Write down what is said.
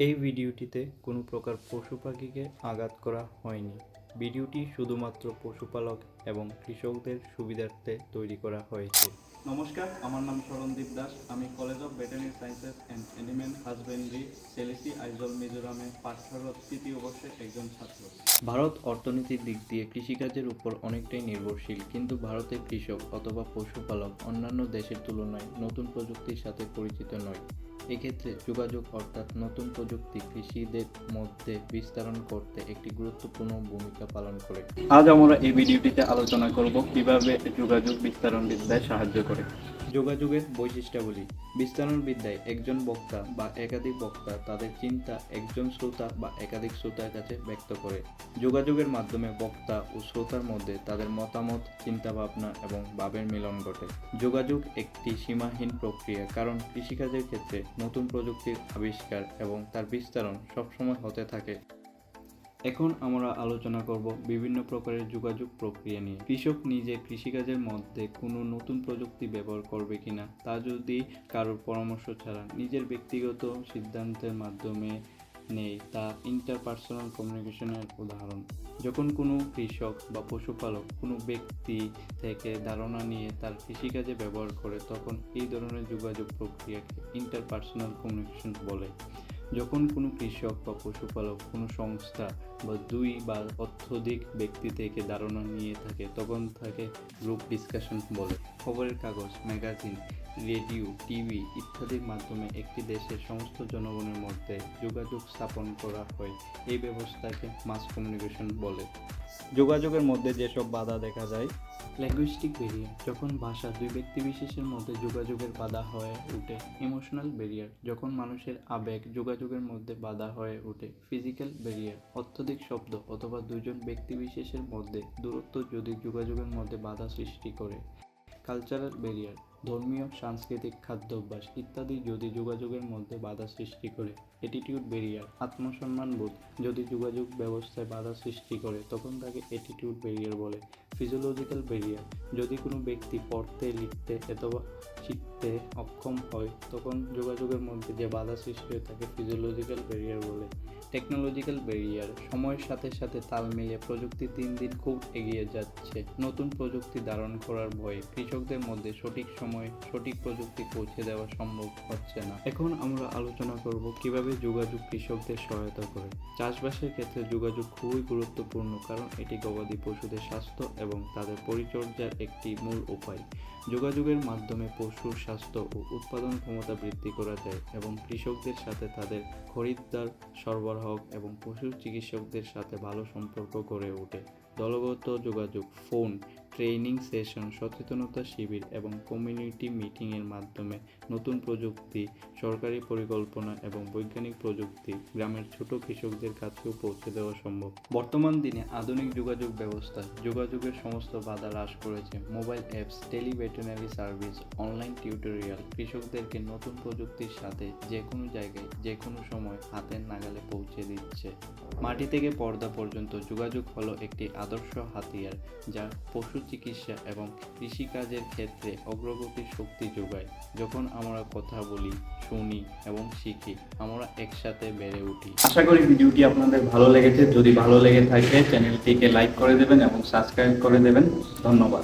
এই ভিডিওটিতে কোনো প্রকার পশু পাখিকে আঘাত করা হয়নি। ভিডিওটি শুধুমাত্র পশুপালক এবং কৃষকদের সুবিধার্থে তৈরি করা হয়েছে। নমস্কার, আমার নাম শরণদীপ দাস। আমি college of veterinary sciences and animal husbandry, Selesih Aizawl, মিজোরামে পাঠরত তৃতীয় বর্ষের একজন ছাত্র। ভারত অর্থনীতির দিক দিয়ে কৃষিকাজের উপর অনেকটাই নির্ভরশীল, কিন্তু ভারতের কৃষক অথবা পশুপালক অন্যান্য দেশের তুলনায় নতুন প্রযুক্তির সাথে পরিচিত নয়। এক্ষেত্রে যোগাযোগ অর্থাৎ নতুন প্রযুক্তি কৃষিদের মধ্যে বিস্তারণ করতে একটি গুরুত্বপূর্ণ ভূমিকা পালন করে। আজ আমরা এই ভিডিওটিতে আলোচনা করব কিভাবে যোগাযোগ বিস্তারণ বিদ্যায় সাহায্য করে। যোগাযোগের বৈশিষ্ট্যাবলী। বিস্তারণ বিদ্যায় একজন বক্তা বা একাধিক বক্তা তাদের চিন্তা একজন শ্রোতা বা একাধিক শ্রোতার কাছে ব্যক্ত করে। যোগাযোগের মাধ্যমে বক্তা ও শ্রোতার মধ্যে তাদের মতামত, চিন্তাভাবনা এবং ভাবের মিলন ঘটে। যোগাযোগ একটি সীমাহীন প্রক্রিয়া, কারণ কৃষিকাজের ক্ষেত্রে নতুন প্রযুক্তির আবিষ্কার এবং তার বিস্তারণ সবসময় হতে থাকে। এখন আমরা আলোচনা করব বিভিন্ন প্রকারের যোগাযোগ প্রক্রিয়া নিয়ে। কৃষক নিজে কৃষিকাজের মধ্যে কোনো নতুন প্রযুক্তি ব্যবহার করবে কিনা তা যদি কারোর পরামর্শ ছাড়া নিজের ব্যক্তিগত সিদ্ধান্তের মাধ্যমে নেই, তা ইন্টারপার্সোনাল কমিউনিকেশনের উদাহরণ। যখন কোনো কৃষক বা পশুপালক কোনো ব্যক্তি থেকে ধারণা নিয়ে তার কৃষিকাজে ব্যবহার করে, তখন এই ধরনের যোগাযোগ প্রক্রিয়াকে ইন্টারপার্সোনাল কমিউনিকেশন বলে। যখন কোনো কৃষক বা পশুপালক কোনো সংস্থা বা দুই বা অত্যধিক ব্যক্তি থেকে ধারণা নিয়ে থাকে, তখন তাকে গ্রুপ ডিসকাশন বলে। খবরের কাগজ, ম্যাগাজিন, রেডিও, টিভি ইত্যাদির মাধ্যমে একটি দেশের সমস্ত জনগণের মধ্যে যোগাযোগ স্থাপন করা হয়। এই ব্যবস্থাকে মাস কমিউনিকেশন বলে। যোগাযোগের মধ্যে যেসব বাধা দেখা যায়: ল্যাঙ্গুইস্টিক ব্যারিয়ার, যখন ভাষা দুই ব্যক্তি বিশেষের মধ্যে যোগাযোগের বাধা হয়ে ওঠে। ইমোশনাল ব্যারিয়ার, যখন মানুষের আবেগ যোগাযোগের মধ্যে বাধা হয়ে ওঠে। ফিজিক্যাল ব্যারিয়ার, অত্যধিক শব্দ অথবা দুজন ব্যক্তি বিশেষের মধ্যে দূরত্ব যদি যোগাযোগের মধ্যে বাধা সৃষ্টি করে। কালচারাল ব্যারিয়ার, ধর্মীয়, সাংস্কৃতিক, খাদ্যাভ্যাস ইত্যাদি যদি যোগাযোগের মধ্যে বাধা সৃষ্টি করে। অ্যাটিটিউড ব্যারিয়ার, আত্মসম্মান বোধ যদি যোগাযোগ ব্যবস্থায় বাধা সৃষ্টি করে, তখন তাকে অ্যাটিটিউড ব্যারিয়ার বলে। ফিজিওলজিক্যাল ব্যারিয়ার, যদি কোনো ব্যক্তি পড়তে, লিখতে অথবা শিখতে অক্ষম হয়, তখন যোগাযোগের মধ্যে যে বাধা সৃষ্টি হয় তাকে ফিজিওলজিক্যাল ব্যারিয়ার বলে। টেকনোলজিক্যাল ব্যারিয়ার, সময়ের সাথে সাথে তাল মিলিয়ে প্রযুক্তি দিন দিন খুব এগিয়ে যাচ্ছে। নতুন প্রযুক্তি ধারণ করার ভয়ে কৃষকদের মধ্যে সঠিক সময়ে সঠিক প্রযুক্তি পৌঁছে দেওয়া সম্ভব হচ্ছে না। এখন আমরা আলোচনা করব কিভাবে যোগাযোগ কৃষকদের সহায়তা করে। চাষবাসের ক্ষেত্রে যোগাযোগ খুবই গুরুত্বপূর্ণ, কারণ এটি গবাদি পশুদের স্বাস্থ্য এবং তাদের পরিচর্যার একটি মূল উপায়। যোগাযোগের মাধ্যমে পশুর স্বাস্থ্য ও উৎপাদন ক্ষমতা বৃদ্ধি করা যায় এবং কৃষকদের সাথে তাদের খরিদ্দার সরবরাহ এবং পশু চিকিৎসকদের সাথে ভালো সম্পর্ক গড়ে ওঠে। দলগত যোগাযোগ, ফোন, ট্রেনিং সেশন, সচেতনতা শিবির এবং কমিউনিটি মিটিংয়ের মাধ্যমে নতুন প্রযুক্তি, সরকারি পরিকল্পনা এবং বৈজ্ঞানিক প্রযুক্তি গ্রামের ছোট কৃষকদের কাছেও পৌঁছে দেওয়া সম্ভব। বর্তমান দিনে আধুনিক যোগাযোগ ব্যবস্থা যোগাযোগের সমস্ত বাধা হ্রাস করেছে। Mobile apps, televeterinary service, online tutorial কৃষকদেরকে নতুন প্রযুক্তির সাথে যে কোনো জায়গায় যে কোনো সময় হাতের নাগালে পৌঁছে দিচ্ছে। মাটি থেকে পর্দা পর্যন্ত যোগাযোগ হলো একটি আদর্শ হাতিয়ার, যা পশু চিকিৎসা এবং কৃষিকাজের ক্ষেত্রে অগ্রগতির শক্তি যোগায়। যখন আমরা কথা বলি, শুনি এবং শিখি, আমরা একসাথে বেড়ে উঠি। আশা করি ভিডিওটি আপনাদের ভালো লেগেছে। যদি ভালো লেগে থাকে চ্যানেলটিকে লাইক করে দেবেন এবং সাবস্ক্রাইব করে দেবেন। ধন্যবাদ।